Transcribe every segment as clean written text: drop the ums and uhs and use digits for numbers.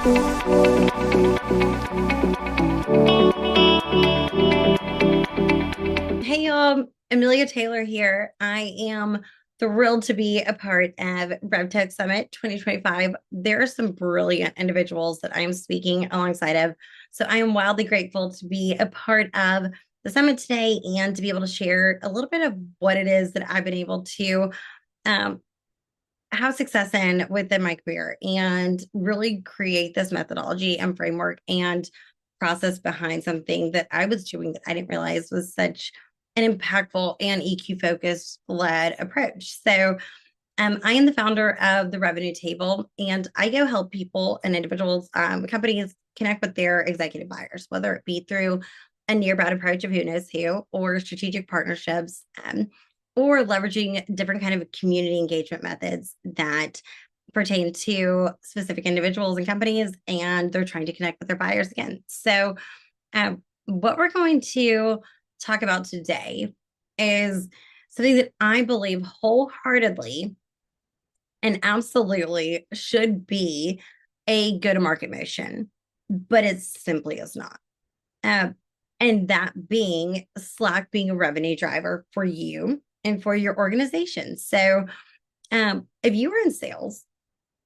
Hey, Amelia Taylor here. I am thrilled to be a part of RevTech Summit 2025. There are some brilliant individuals that I am speaking alongside of. So I am wildly grateful to be a part of the summit today and to be able to share a little bit of what it is that I've been able to um, have success in within my career and really create this methodology and framework and process behind something that I was doing that I didn't realize was such an impactful and EQ focused led approach. So, I am the founder of the Revenue Table, and I go help people and individuals, companies connect with their executive buyers, whether it be through a nearby approach of who knows who, or strategic partnerships, or leveraging different kind of community engagement methods that pertain to specific individuals and companies, and they're trying to connect with their buyers again. So, what we're going to talk about today is something that I believe wholeheartedly and absolutely should be a go-to-market motion, but it simply is not. Uh, and that being Slack being a revenue driver for you and for your organization. So, if you were in sales,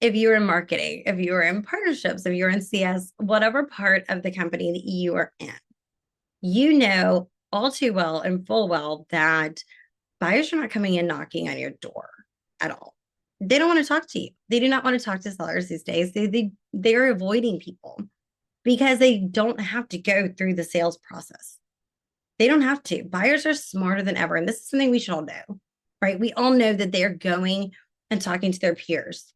if you were in marketing, if you were in partnerships, if you're in CS, whatever part of the company that you are in, you know all too well and full well that buyers are not coming in knocking on your door at all. They don't want to talk to you. They do not want to talk to sellers these days. They're avoiding people because they don't have to go through the sales process. They don't have to. Buyers are smarter than ever. And this is something we should all know, right? We all know that they're going and talking to their peers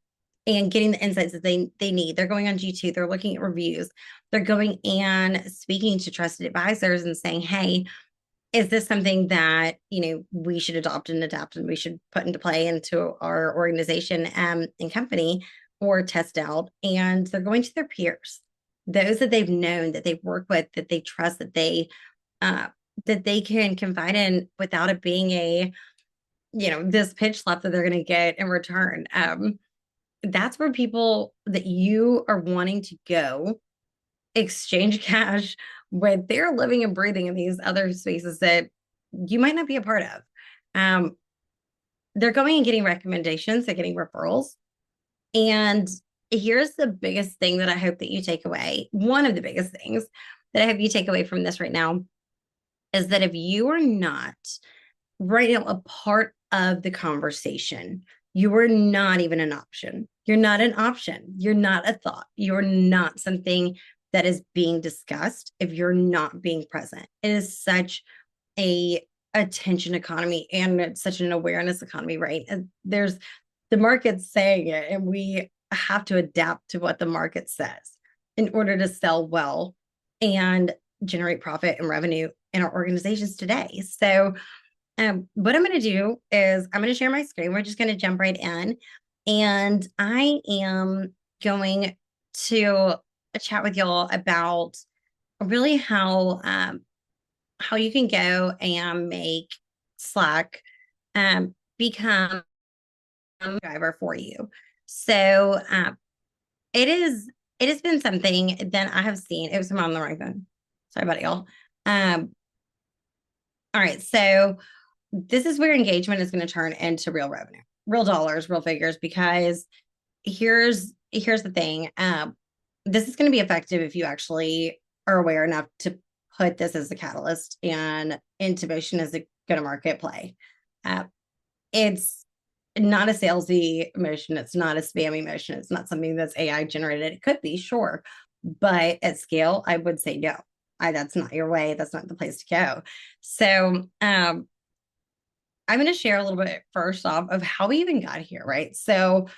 and getting the insights that they need. They're going on G2, they're looking at reviews, they're going and speaking to trusted advisors and saying, hey, is this something that we should adopt and adapt and we should put into play into our organization and company or test out? And they're going to their peers, those that they've known, that they've worked with, that they trust, that they can confide in without it being a this pitch slap that they're going to get in return. That's where people that you are wanting to go exchange cash with, they're living and breathing in these other spaces that you might not be a part of. They're going and getting recommendations, they're getting referrals. And here's the biggest thing that I hope that you take away. One of the biggest things that I hope you take away from this right now is that if you are not right now a part of the conversation, you are not even an option. You're not an option. You're not a thought. You're not something that is being discussed if you're not being present. It is such a attention economy and it's such an awareness economy, right? And there's the market's saying it, and we have to adapt to what the market says in order to sell well and generate profit and revenue in our organizations today. So, what I'm going to do is I'm going to share my screen. We're just going to jump right in, and I am going to chat with y'all about really how you can go and make Slack become a driver for you. So it has been something that I have seen. It was on the right phone. Sorry about it, y'all. All right, so this is where engagement is going to turn into real revenue, real dollars, real figures, because here's the thing. This is going to be effective if you actually are aware enough to put this as a catalyst and into motion as a go-to-market play. It's not a salesy motion. It's not a spammy motion. It's not something that's AI generated. It could be, sure, but at scale, I would say no. That's not your way. That's not the place to go. So, I'm going to share a little bit first off of how we even got here, right? So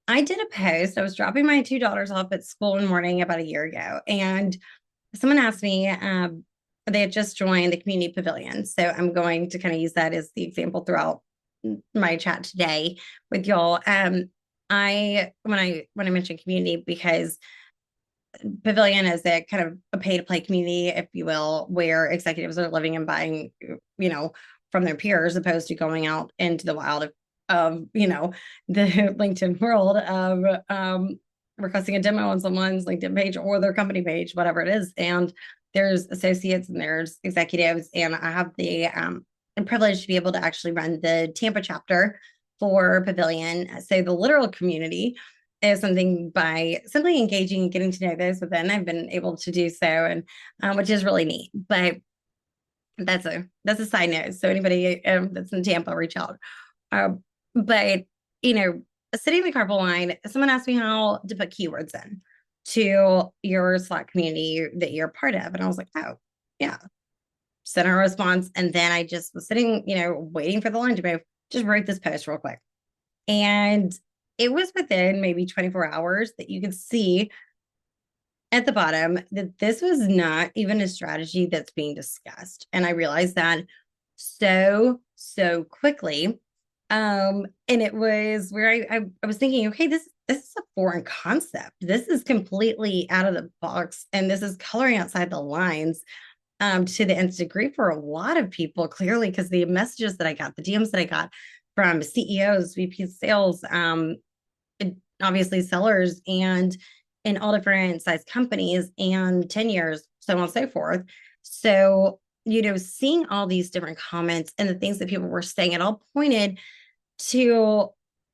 I did a post. I was dropping my two daughters off at school one morning about a year ago, and someone asked me, they had just joined the community pavilion. So I'm going to kind of use that as the example throughout my chat today with y'all. I when I mentioned community, because pavilion is a kind of a pay to play community, if you will, where executives are living and buying, from their peers, opposed to going out into the wild of the LinkedIn world of requesting a demo on someone's LinkedIn page or their company page, whatever it is. And there's associates and there's executives. And I have the privilege to be able to actually run the Tampa chapter for Pavilion. So the literal community is something by simply engaging and getting to know those within, I've been able to do so, and which is really neat. But that's a side note. So anybody that's in Tampa, reach out. But you know, sitting in the carpool line, someone asked me how to put keywords in to your Slack community that you're part of, and I was like, oh yeah, sent her a response, and then I just was sitting, waiting for the line to move. Just wrote this post real quick, and it was within maybe 24 hours that you could see at the bottom that this was not even a strategy that's being discussed. And I realized that so quickly. And it was where I was thinking, okay, this is a foreign concept. This is completely out of the box, and this is coloring outside the lines to the nth degree for a lot of people, clearly, because the messages that I got, the DMs that I got from CEOs, VP sales, obviously sellers, and in all different size companies and tenures, so on and so forth. So, seeing all these different comments and the things that people were saying, it all pointed to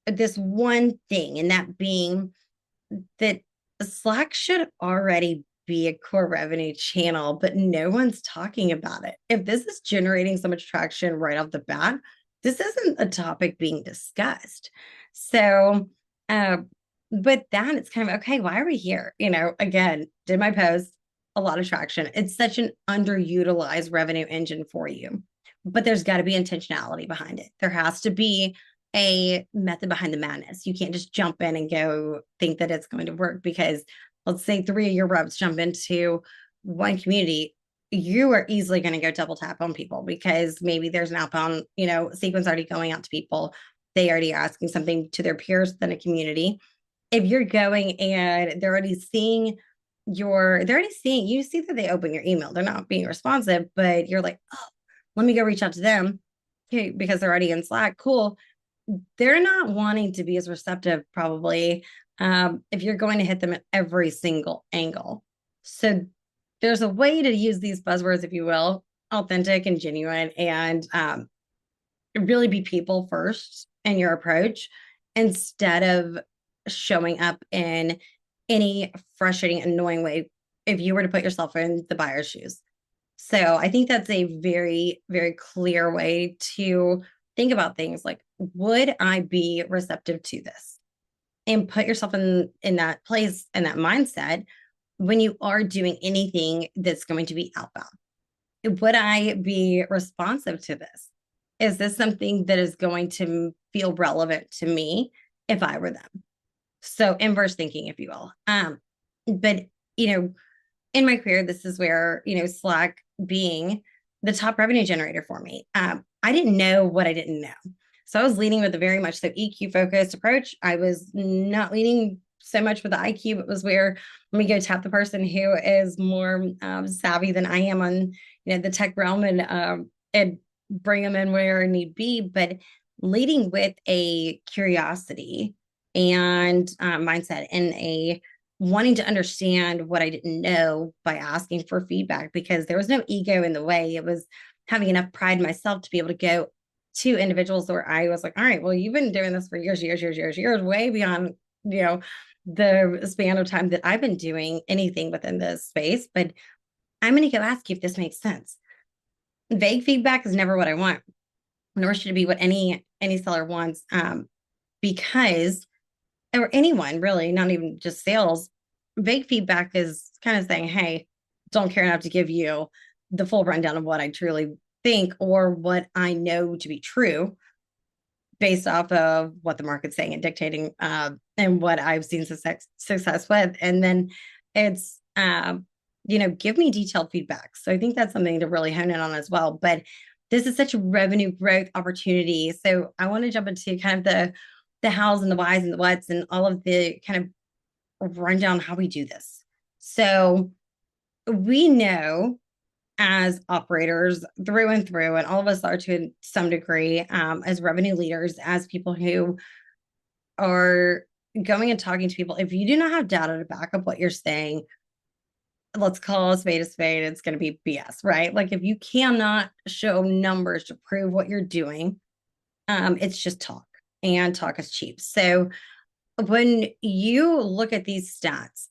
this one thing, and that being that Slack should already be a core revenue channel, but no one's talking about it. If this is generating so much traction right off the bat, this isn't a topic being discussed. So, but then it's kind of okay, why are we here? Again, did my post, a lot of traction. It's such an underutilized revenue engine for you, but there's got to be intentionality behind it. There has to be a method behind the madness. You can't just jump in and go think that it's going to work, because let's say 3 of your reps jump into one community, you are easily going to go double tap on people because maybe there's an outbound, sequence already going out to people. They already are asking something to their peers within a community. If you're going and they're already seeing you see that they open your email, they're not being responsive, but you're like, oh, let me go reach out to them. Okay, because they're already in Slack. Cool. They're not wanting to be as receptive, probably, if you're going to hit them at every single angle. So there's a way to use these buzzwords, if you will, authentic and genuine, and really be people first in your approach instead of showing up in any frustrating, annoying way if you were to put yourself in the buyer's shoes. So I think that's a very, very clear way to think about things like, would I be receptive to this? And put yourself in that place and that mindset when you are doing anything that's going to be outbound. Would I be responsive to this? Is this something that is going to feel relevant to me if I were them? So inverse thinking, if you will. But in my career, this is where, Slack being the top revenue generator for me. I didn't know what I didn't know. So I was leading with a very much so EQ focused approach. I was not leading so much with the IQ, but was where, let me go tap the person who is more savvy than I am on, the tech realm, and bring them in where need be. But leading with a curiosity and mindset, and a wanting to understand what I didn't know by asking for feedback, because there was no ego in the way. It was having enough pride in myself to be able to go to individuals where I was like, all right, well, you've been doing this for years, way beyond, the span of time that I've been doing anything within this space. But I'm going to go ask you if this makes sense. Vague feedback is never what I want, nor should it be what any seller wants, because, or anyone really, not even just sales, vague feedback is kind of saying, hey, don't care enough to give you the full rundown of what I truly think or what I know to be true based off of what the market's saying and dictating, and what I've seen success with. And then it's, give me detailed feedback. So I think that's something to really hone in on as well. But this is such a revenue growth opportunity. So I want to jump into kind of the hows and the whys and the whats and all of the kind of rundown how we do this. So we know as operators through and through, and all of us are to some degree, as revenue leaders, as people who are going and talking to people, if you do not have data to back up what you're saying, let's call a spade, it's going to be BS, right? Like if you cannot show numbers to prove what you're doing, it's just talk, and talk is cheap. So when you look at these stats,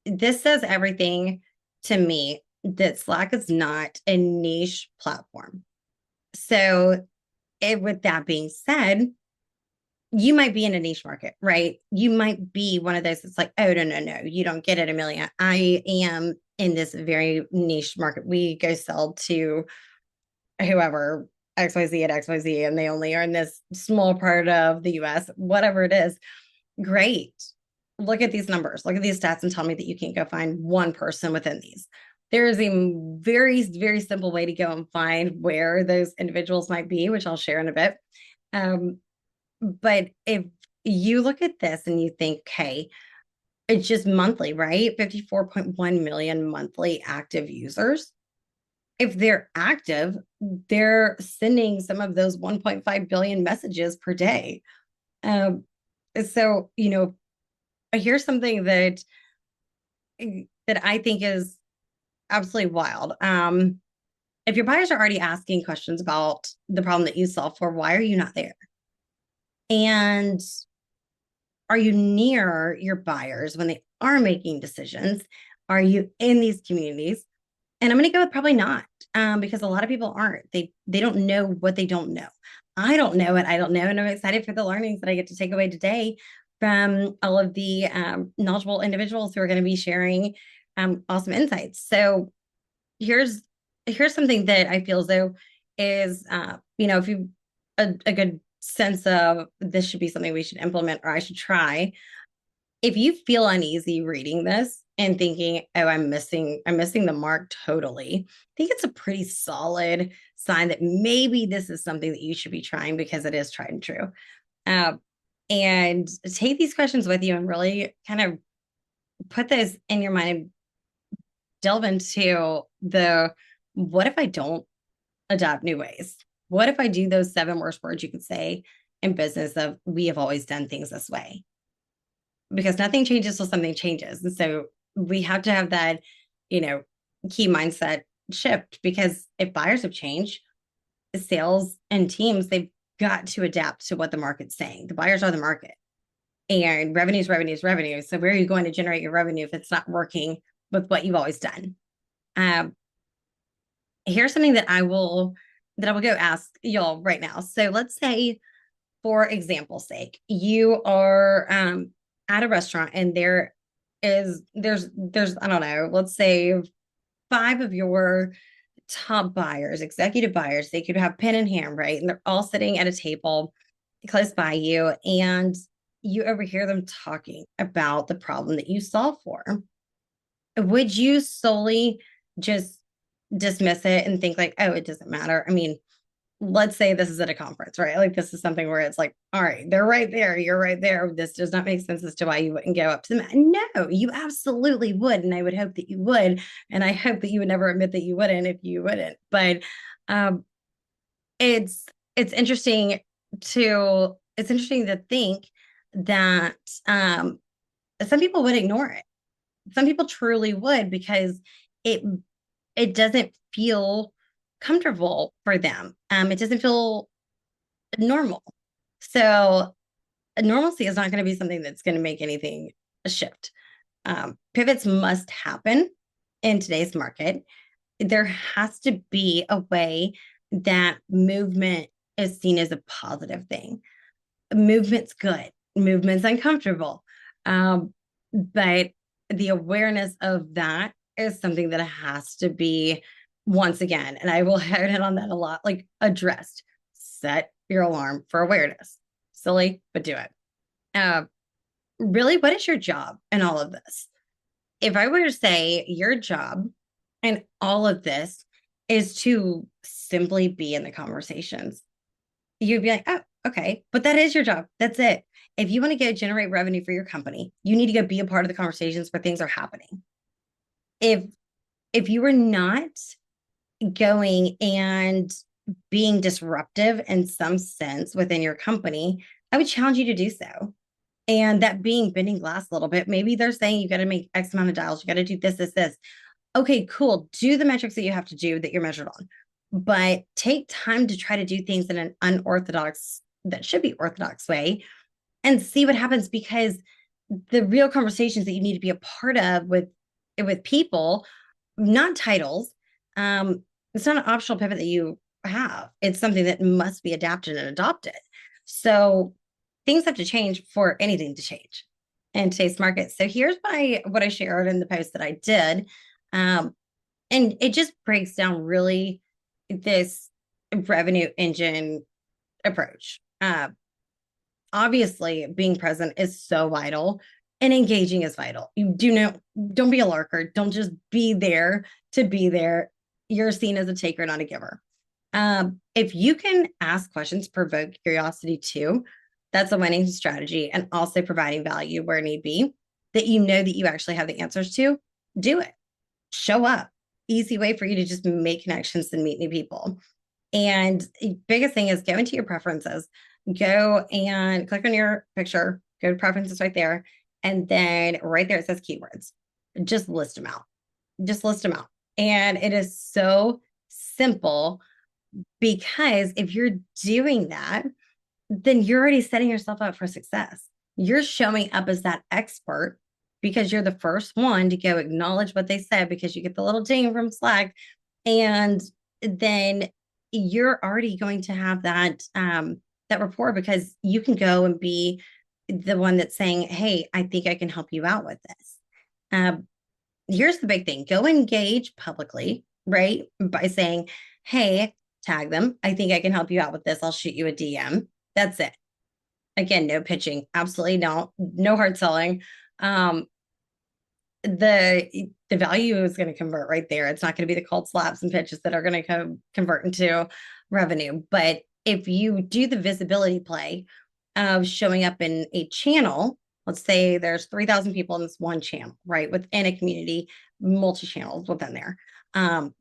this says everything to me that Slack is not a niche platform. So, with that being said, you might be in a niche market, right? You might be one of those that's like, oh, no, no, no, you don't get it, Amelia. I am in this very niche market. We go sell to whoever, XYZ at XYZ, and they only are in this small part of the US, whatever it is. Great. Look at these numbers, look at these stats, and tell me that you can't go find one person within these. There is a very, very simple way to go and find where those individuals might be, which I'll share in a bit. But if you look at this and you think, okay, it's just monthly, right? 54.1 million monthly active users. If they're active, they're sending some of those 1.5 billion messages per day. Um, so, here's something that I think is absolutely wild. If your buyers are already asking questions about the problem that you solve for, why are you not there? And are you near your buyers when they are making decisions? Are you in these communities? And I'm going to go with probably not, because a lot of people aren't. They don't know what they don't know. I don't know what I don't know, and I'm excited for the learnings that I get to take away today from all of the knowledgeable individuals who are going to be sharing awesome insights. So here's here's something that I feel as though is if you a good sense of this should be something we should implement or I should try. If you feel uneasy reading this and thinking, oh, I'm missing the mark totally, I think it's a pretty solid sign that maybe this is something that you should be trying because it is tried and true. Uh, and take these questions with you and really kind of put those in your mind, delve into the what if I don't adopt new ways? What if I do those 7 worst words you could say in business of we have always done things this way? Because nothing changes till something changes. And so we have to have that, you know, key mindset shift, because if buyers have changed, sales and teams, they've got to adapt to what the market's saying. The buyers are the market, and revenue is revenue is revenue. So where are you going to generate your revenue if it's not working with what you've always done? Um, Here's something that I will go ask y'all right now. So let's say, for example's sake, you are at a restaurant and there's I don't know, let's say 5 of your top buyers, executive buyers. They could have pen in hand, right? And they're all sitting at a table close by you, and you overhear them talking about the problem that you solve for. Would you solely just dismiss it and think like, oh, it doesn't matter? I mean, let's say this is at a conference, right? Like this is something where it's like, all right, they're right there, you're right there. This does not make sense as to why you wouldn't go up to them. No, you absolutely would. And I would hope that you would. And I hope that you would never admit that you wouldn't if you wouldn't. But um it's it's interesting to think that some people would ignore it. Some people truly would, because it it doesn't feel comfortable for them. It doesn't feel normal. So normalcy is not going to be something that's going to make anything shift. Pivots must happen in today's market. There has to be a way that movement is seen as a positive thing. Movement's good. Movement's uncomfortable. But the awareness of that is something that has to be, once again, and I will hone in on that a lot, like addressed. Set your alarm for awareness. Silly, but do it. Uh, Really, what is your job in all of this? If I were to say your job in all of this is to simply be in the conversations, you'd be like, oh, okay, but that is your job. That's it. If you want to go generate revenue for your company, you need to go be a part of the conversations where things are happening. If you were not going and being disruptive in some sense within your company, I would challenge you to do so. And that being bending glass a little bit, maybe they're saying you got to make X amount of dials, you got to do this. Okay, cool. Do the metrics that you have to do that you're measured on, but take time to try to do things in an unorthodox, that should be orthodox way, and see what happens, because the real conversations that you need to be a part of with people, not titles. It's not an optional pivot that you have. It's something that must be adapted and adopted. So things have to change for anything to change in today's market. So here's what I shared in the post that I did. Um, and it just breaks down really this revenue engine approach. Obviously, being present is so vital, and engaging is vital. You do know, don't be a lurker. Don't just be there to be there. You're seen as a taker, not a giver. If you can ask questions, provoke curiosity too, that's a winning strategy. And also providing value where need be, that you know that you actually have the answers to, do it. Show up. Easy way for you to just make connections and meet new people. And the biggest thing is go into your preferences, go and click on your picture, go to preferences right there. And then right there, it says keywords. Just list them out. Just list them out. And it is so simple, because if you're doing that, then you're already setting yourself up for success. You're showing up as that expert because you're the first one to go acknowledge what they said, because you get the little ding from Slack. And then you're already going to have that rapport, because you can go and be the one that's saying, hey, I think I can help you out with this. Here's the big thing: go engage publicly, right? By saying, hey, tag them. I think I can help you out with this. I'll shoot you a DM. That's it. Again, no pitching. Absolutely no hard selling. Um, the value is going to convert right there. It's not going to be the cold slaps and pitches that are going to convert into revenue. But if you do the visibility play of showing up in a channel, let's say there's 3,000 people in this one channel, right? Within a community, multi-channels within there.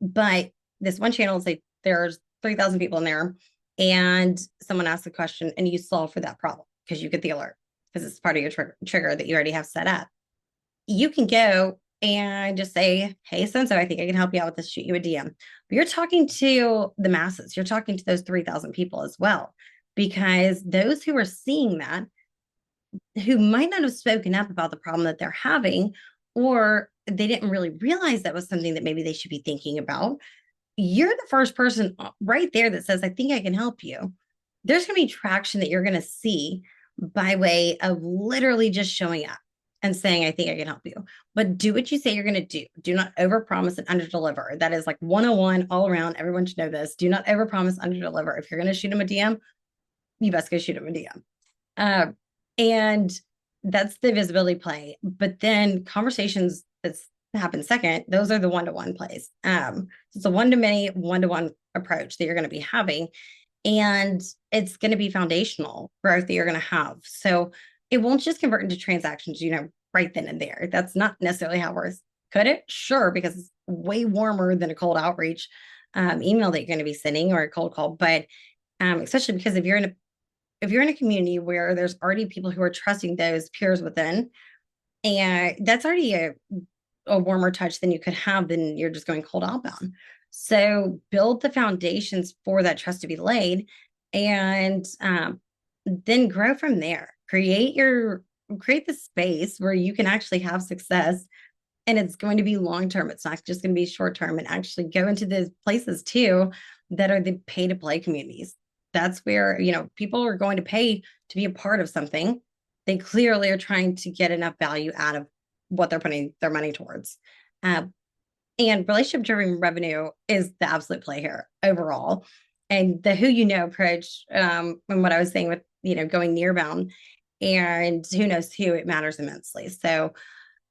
But this one channel, say there's 3,000 people in there, and someone asks a question and you solve for that problem because you get the alert, because it's part of your trigger that you already have set up. You can go and just say, hey, so-and-so, I think I can help you out with this, shoot you a DM. But you're talking to the masses. You're talking to those 3,000 people as well, because those who are seeing that, who might not have spoken up about the problem that they're having, or they didn't really realize that was something that maybe they should be thinking about, you're the first person right there that says, I think I can help you. There's going to be traction that you're going to see by way of literally just showing up and saying, I think I can help you. But do what you say you're going to do. Do not overpromise and underdeliver. That is like 101 all around. Everyone should know this. Do not overpromise, underdeliver. If you're going to shoot them a DM, you best go shoot them a DM. And that's the visibility play. But then conversations that's happen second, those are the one-to-one plays. It's a one-to-many, one-to-one approach that you're going to be having. And it's going to be foundational growth that you're going to have. So it won't just convert into transactions, right then and there. That's not necessarily how it works. Could it? Sure, because it's way warmer than a cold outreach email that you're going to be sending, or a cold call. But especially because if you're in a community where there's already people who are trusting those peers within, and that's already a warmer touch than you could have than you're just going cold outbound. So build the foundations for that trust to be laid, and then grow from there. Create the space where you can actually have success, and it's going to be long term. It's not just going to be short term. And actually go into those places too that are the pay to play communities. That's where people are going to pay to be a part of something. They clearly are trying to get enough value out of what they're putting their money towards. And relationship driven revenue is the absolute play here overall. And the who approach, and what I was saying with going near bound and who knows who, it matters immensely. So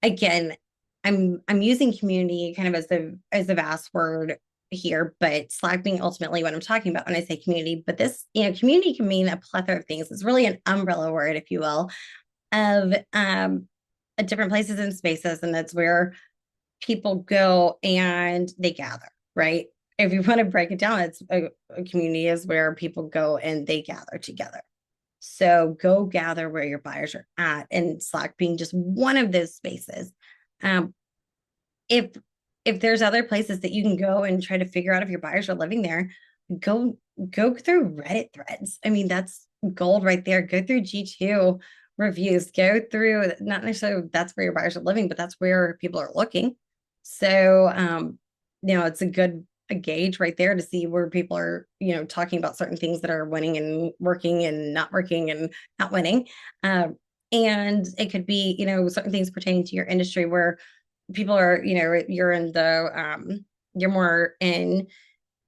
again, I'm using community kind of as the vast word here, but Slack being ultimately what I'm talking about when I say community. But this, community can mean a plethora of things. It's really an umbrella word, if you will, of different places and spaces, and that's where people go and they gather, right? If you want to break it down, it's a community is where people go and they gather together. So go gather where your buyers are at, and Slack being just one of those spaces. Um, if if there's other places that you can go and try to figure out if your buyers are living there, go go through Reddit threads. I mean, that's gold right there. Go through G2 reviews. Go through, not necessarily that's where your buyers are living, but that's where people are looking. So it's a gauge right there to see where people are, talking about certain things that are winning and working and not working and not winning. And it could be, certain things pertaining to your industry where people are, you're more in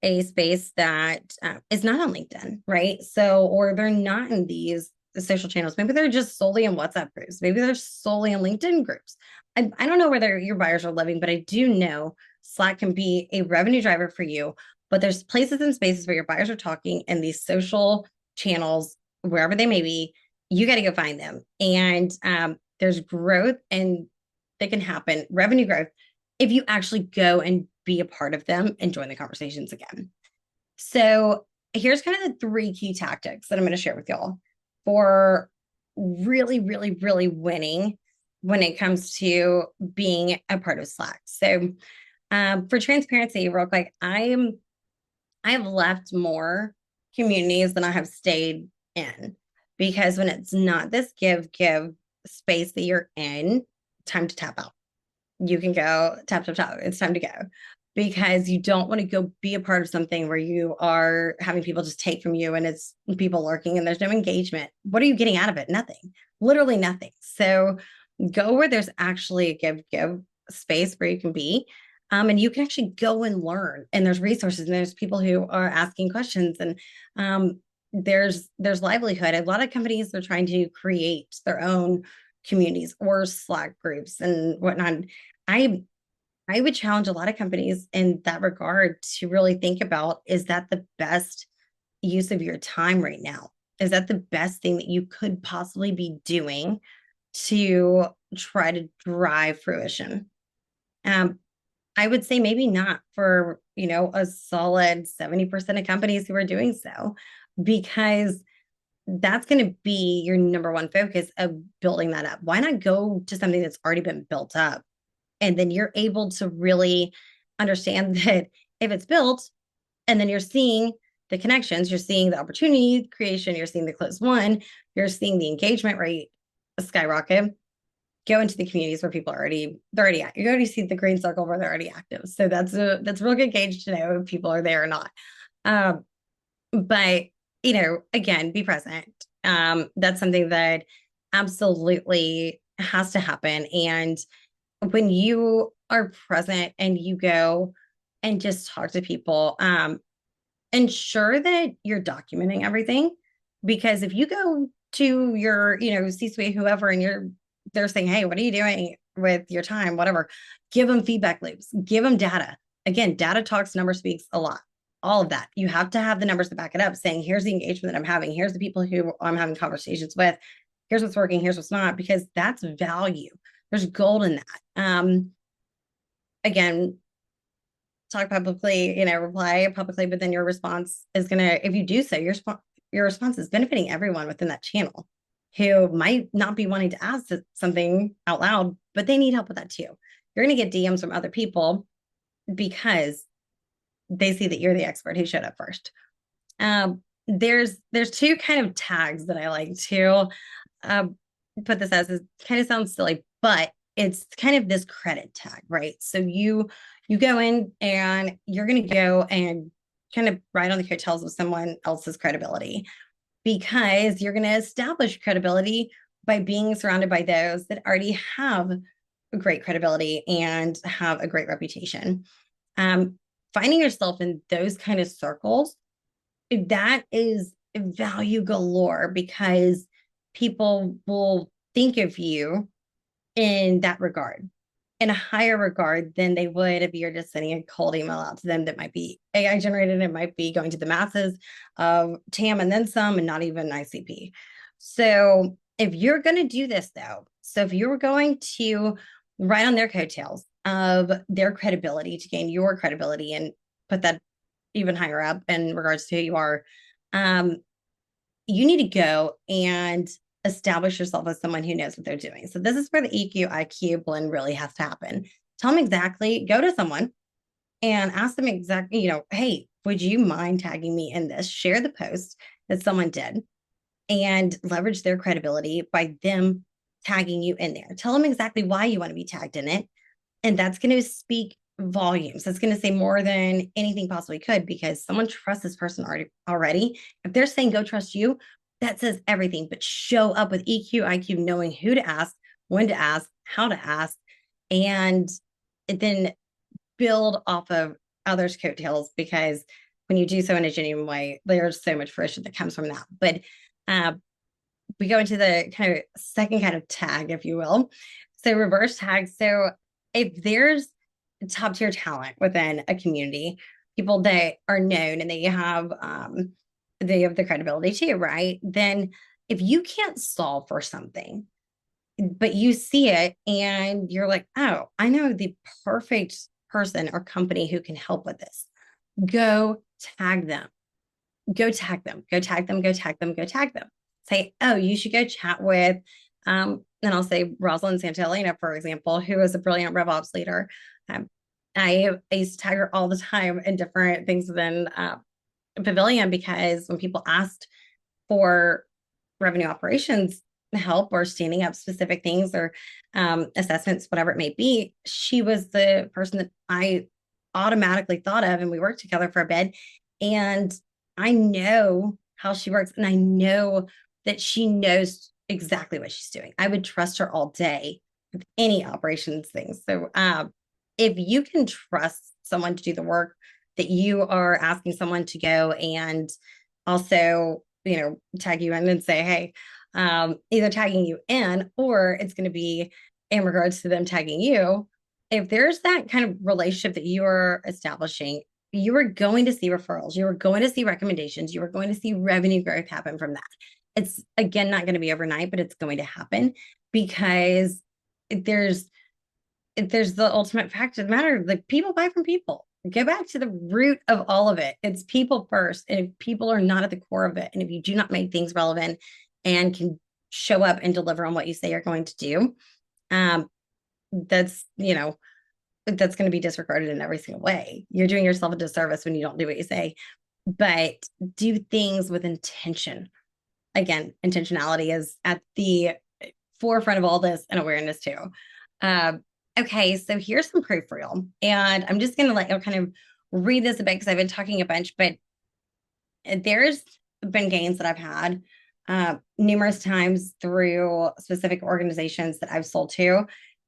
a space that is not on LinkedIn, right? So, or they're not in these social channels. Maybe they're just solely in WhatsApp groups. Maybe they're solely in LinkedIn groups. I don't know where your buyers are living, but I do know Slack can be a revenue driver for you. But there's places and spaces where your buyers are talking, and these social channels, wherever they may be, you got to go find them. And there's growth, and that can happen, revenue growth, if you actually go and be a part of them and join the conversations again. So here's kind of the three key tactics that I'm going to share with y'all for really, really, really winning when it comes to being a part of Slack. So for transparency, real quick, I have left more communities than I have stayed in, because when it's not this give space that you're in, time to tap out. You can go tap, tap, tap. It's time to go, because you don't want to go be a part of something where you are having people just take from you and it's people lurking and there's no engagement. What are you getting out of it? Nothing, literally nothing. So go where there's actually a give space where you can be. And you can actually go and learn, and there's resources, and there's people who are asking questions, and there's livelihood. A lot of companies are trying to create their own communities or Slack groups and whatnot. I I would challenge a lot of companies in that regard to really think about, is that the best use of your time right now? Is that the best thing that you could possibly be doing to try to drive fruition? Um, I would say maybe not for, a solid 70% of companies who are doing so, because that's going to be your number one focus of building that up. Why not go to something that's already been built up? And then you're able to really understand that if it's built, and then you're seeing the connections, you're seeing the opportunity creation, you're seeing the close one, you're seeing the engagement rate skyrocket. Go into the communities where people are they're already at. You already see the green circle where they're already active. So that's a real good gauge to know if people are there or not. Um, but again, be present. That's something that absolutely has to happen. And when you are present and you go and just talk to people, ensure that you're documenting everything. Because if you go to your, C-suite, whoever, and they're saying, hey, what are you doing with your time? Whatever, give them feedback loops, give them data. Again, data talks, number speaks a lot. All of that. You have to have the numbers to back it up, saying, here's the engagement that I'm having. Here's the people who I'm having conversations with. Here's what's working. Here's what's not, because that's value. There's gold in that. Again, talk publicly, reply publicly, but then your response is if you do so, your response is benefiting everyone within that channel who might not be wanting to ask something out loud, but they need help with that too. You're going to get DMs from other people because they see that you're the expert who showed up first. There's two kind of tags that I like to put this as. It kind of sounds silly, but it's kind of this credit tag, right? So you go in and you're going to go and kind of ride on the coattails of someone else's credibility, because you're going to establish credibility by being surrounded by those that already have great credibility and have a great reputation. Finding yourself in those kind of circles, that is value galore, because people will think of you in that regard, in a higher regard than they would if you're just sending a cold email out to them that might be AI generated. It might be going to the masses of TAM and then some, and not even ICP. So if you're going to do this though, so if you're going to ride on their coattails of their credibility to gain your credibility and put that even higher up in regards to who you are, you need to go and establish yourself as someone who knows what they're doing. So this is where the EQ IQ blend really has to happen. Tell them exactly, go to someone and ask them exactly, hey, would you mind tagging me in this? Share the post that someone did and leverage their credibility by them tagging you in there. Tell them exactly why you want to be tagged in it. And that's going to speak volumes. That's going to say more than anything possibly could, because someone trusts this person already. If they're saying go trust you, that says everything. But show up with EQ, IQ, knowing who to ask, when to ask, how to ask, and then build off of others' coattails, because when you do so in a genuine way, there's so much fruition that comes from that. But uh, we go into the kind of second kind of tag, if you will. So reverse tag. So if there's top tier talent within a community, people that are known and they have the credibility too, right? Then if you can't solve for something, but you see it and you're like, oh, I know the perfect person or company who can help with this, go tag them. Go tag them, go tag them, go tag them, go tag them. Say, oh, you should go chat with, and I'll say Rosalind Santelena, for example, who is a brilliant RevOps leader. Um, I used to tag her all the time in different things within Pavilion, because when people asked for revenue operations help or standing up specific things or assessments, whatever it may be, she was the person that I automatically thought of, and we worked together for a bit. And I know how she works, and I know that she knows exactly what she's doing. I would trust her all day with any operations things. So if you can trust someone to do the work that you are asking someone to go and also, tag you in and say, hey, either tagging you in, or it's going to be in regards to them tagging you. If there's that kind of relationship that you are establishing, you are going to see referrals, you are going to see recommendations, you are going to see revenue growth happen from that. It's again not going to be overnight, but it's going to happen, because there's the ultimate fact of the matter. Like, people buy from people. Go back to the root of all of it. It's people first. And if people are not at the core of it, and if you do not make things relevant and can show up and deliver on what you say you're going to do, that's, that's going to be disregarded in every single way. You're doing yourself a disservice when you don't do what you say. But do things with intention. Again, intentionality is at the forefront of all this, and awareness too. Okay, so here's some proof reel, and I'm just going to let you kind of read this a bit, because I've been talking a bunch, but there's been gains that I've had numerous times through specific organizations that I've sold to,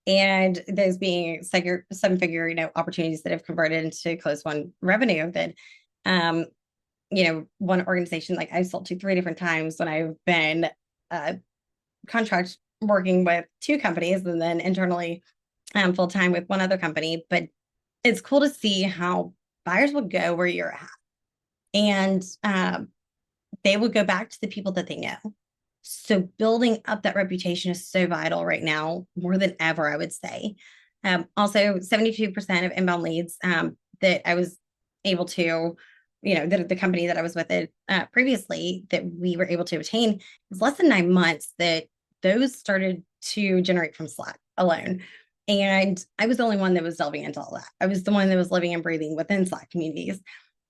and those being seven-figure, opportunities that have converted into close one revenue. That, one organization, like, I've sold to 3 different times when I've been contract working with 2 companies, and then internally full time with 1 other company. But it's cool to see how buyers will go where you're at, and they will go back to the people that they know. So building up that reputation is so vital right now, more than ever, I would say. Also, 72% of inbound leads that I was able to, the company that I was with previously, that we were able to obtain, was less than 9 months that those started to generate from Slack alone. And I was the only one that was delving into all that. I was the one that was living and breathing within Slack communities.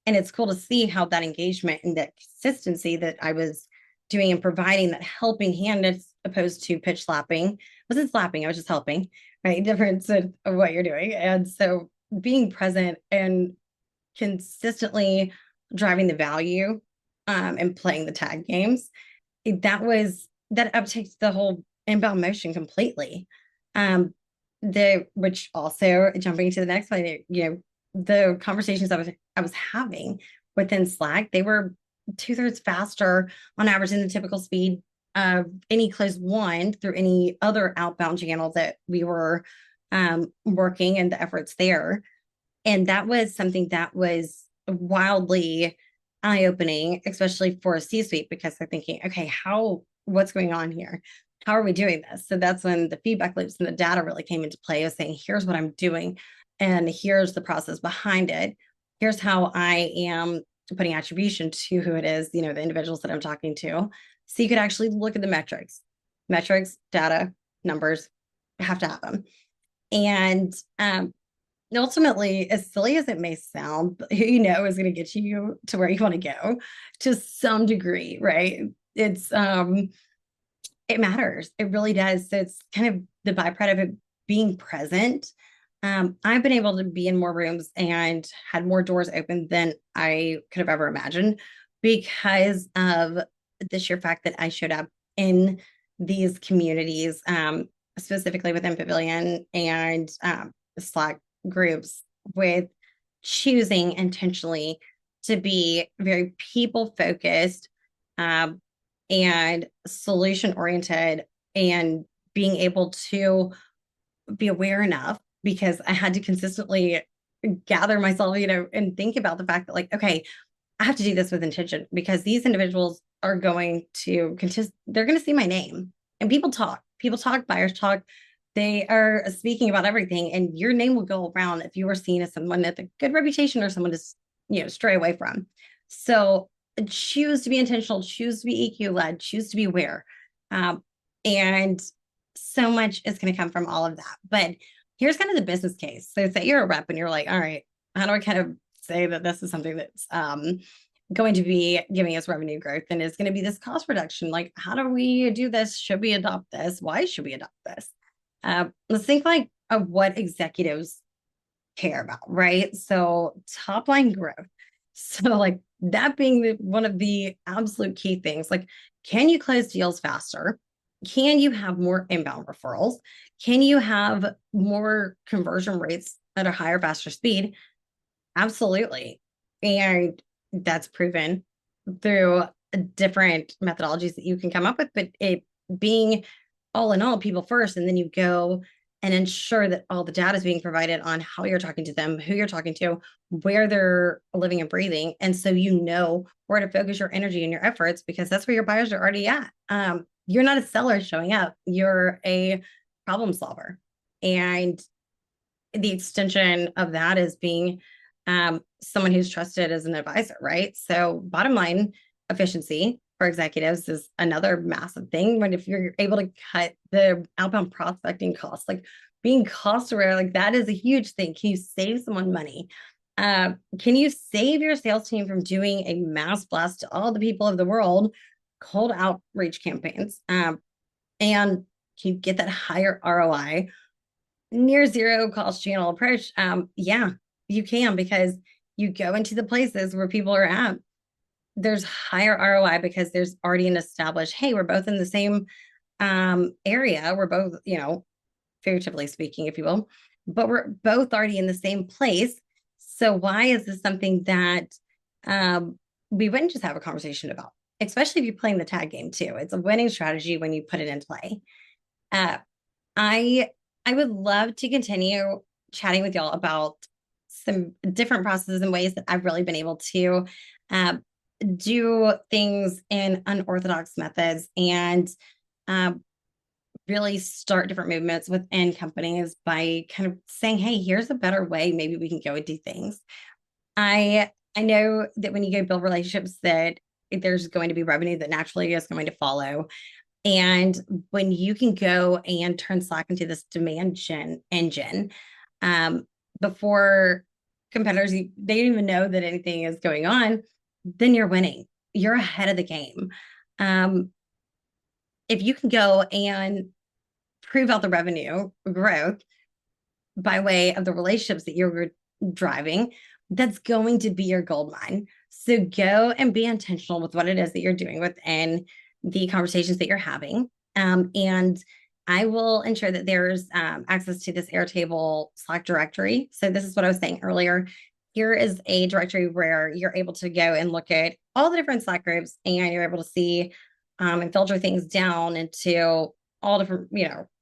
And it's cool to see how that engagement and that consistency that I was doing and providing, that helping hand, as opposed to pitch slapping. I wasn't slapping, I was just helping, right? Difference of what you're doing. And so being present and consistently driving the value and playing the tag games, that uptakes the whole inbound motion completely. Which also, jumping to the next one, the conversations I was having within Slack, they were 2/3 faster on average than the typical speed of any closed one through any other outbound channel that we were working, and the efforts there. And that was something that was wildly eye-opening, especially for a C-suite, because they're thinking, okay, what's going on here? How are we doing this? So that's when the feedback loops and the data really came into play, of saying, here's what I'm doing, and here's the process behind it. Here's how I am putting attribution to who it is, the individuals that I'm talking to. So you could actually look at the metrics, data, numbers, have to have them. And ultimately, as silly as it may sound, who is going to get you to where you want to go to some degree, right? It's it matters. It really does. So it's kind of the byproduct of it being present. I've been able to be in more rooms and had more doors open than I could have ever imagined because of the sheer fact that I showed up in these communities, specifically within Pavilion and Slack groups, with choosing intentionally to be very people focused, um, and solution oriented, and being able to be aware enough, because I had to consistently gather myself, and think about the fact that, like, okay, I have to do this with intention, because these individuals are going to contest, they're going to see my name, and people talk, buyers talk. They are speaking about everything, and your name will go around if you are seen as someone with a good reputation or someone to, stray away from. So choose to be intentional, choose to be EQ led, choose to be aware. And so much is going to come from all of that. But here's kind of the business case. So say you're a rep and you're like, all right, how do I kind of say that this is something that's going to be giving us revenue growth and is going to be this cost reduction? Like, how do we do this? Should we adopt this? Why should we adopt this? Let's think like of what executives care about, right? So top line growth. So like that being one of the absolute key things, like, can you close deals faster? Can you have more inbound referrals? Can you have more conversion rates at a higher, faster speed? Absolutely. And that's proven through different methodologies that you can come up with, but it being all in all people first, and then you go and ensure that all the data is being provided on how you're talking to them, who you're talking to, where they're living and breathing. And so where to focus your energy and your efforts, because that's where your buyers are already at. You're not a seller showing up, you're a problem solver. And the extension of that is being someone who's trusted as an advisor, right? So bottom line, efficiency for executives is another massive thing. When if you're able to cut the outbound prospecting costs, like being cost aware, like that is a huge thing. Can you save someone money? Can you save your sales team from doing a mass blast to all the people of the world, cold outreach campaigns? And can you get that higher ROI, near zero cost channel approach? Yeah, you can, because you go into the places where people are at. There's higher ROI because there's already an established, hey, we're both in the same area. We're both, figuratively speaking, if you will, but we're both already in the same place. So why is this something that we wouldn't just have a conversation about? Especially if you're playing the tag game too. It's a winning strategy when you put it in play. I would love to continue chatting with y'all about some different processes and ways that I've really been able to do things in unorthodox methods, and really start different movements within companies by kind of saying, hey, here's a better way. Maybe we can go and do things. I know that when you go build relationships, that there's going to be revenue that naturally is going to follow. And when you can go and turn Slack into this demand gen engine, before competitors, they don't even know that anything is going on, then you're winning. You're ahead of the game. If you can go and prove out the revenue growth by way of the relationships that you're driving, that's going to be your gold mine. So go and be intentional with what it is that you're doing within the conversations that you're having. And I will ensure that there's access to this Airtable Slack directory. So this is what I was saying earlier. Here is a directory where you're able to go and look at all the different Slack groups, and you're able to see and filter things down into all different,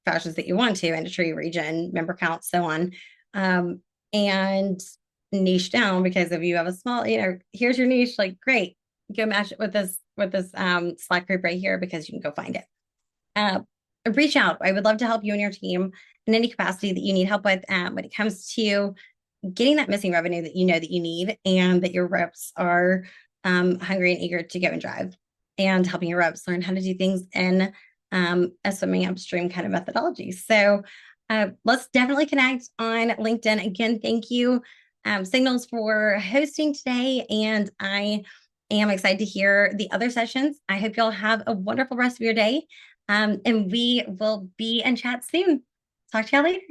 fashions that you want to: industry, region, member count, so on. And niche down, because if you have a small, here's your niche, like, great, go match it with this Slack group right here, because you can go find it. Reach out. I would love to help you and your team in any capacity that you need help with when it comes to getting that missing revenue that you know that you need and that your reps are hungry and eager to go and drive, and helping your reps learn how to do things in a swimming upstream kind of methodology. So let's definitely connect on LinkedIn. Again, thank you, Signals, for hosting today. And I am excited to hear the other sessions. I hope y'all have a wonderful rest of your day. And we will be in chat soon. Talk to y'all later.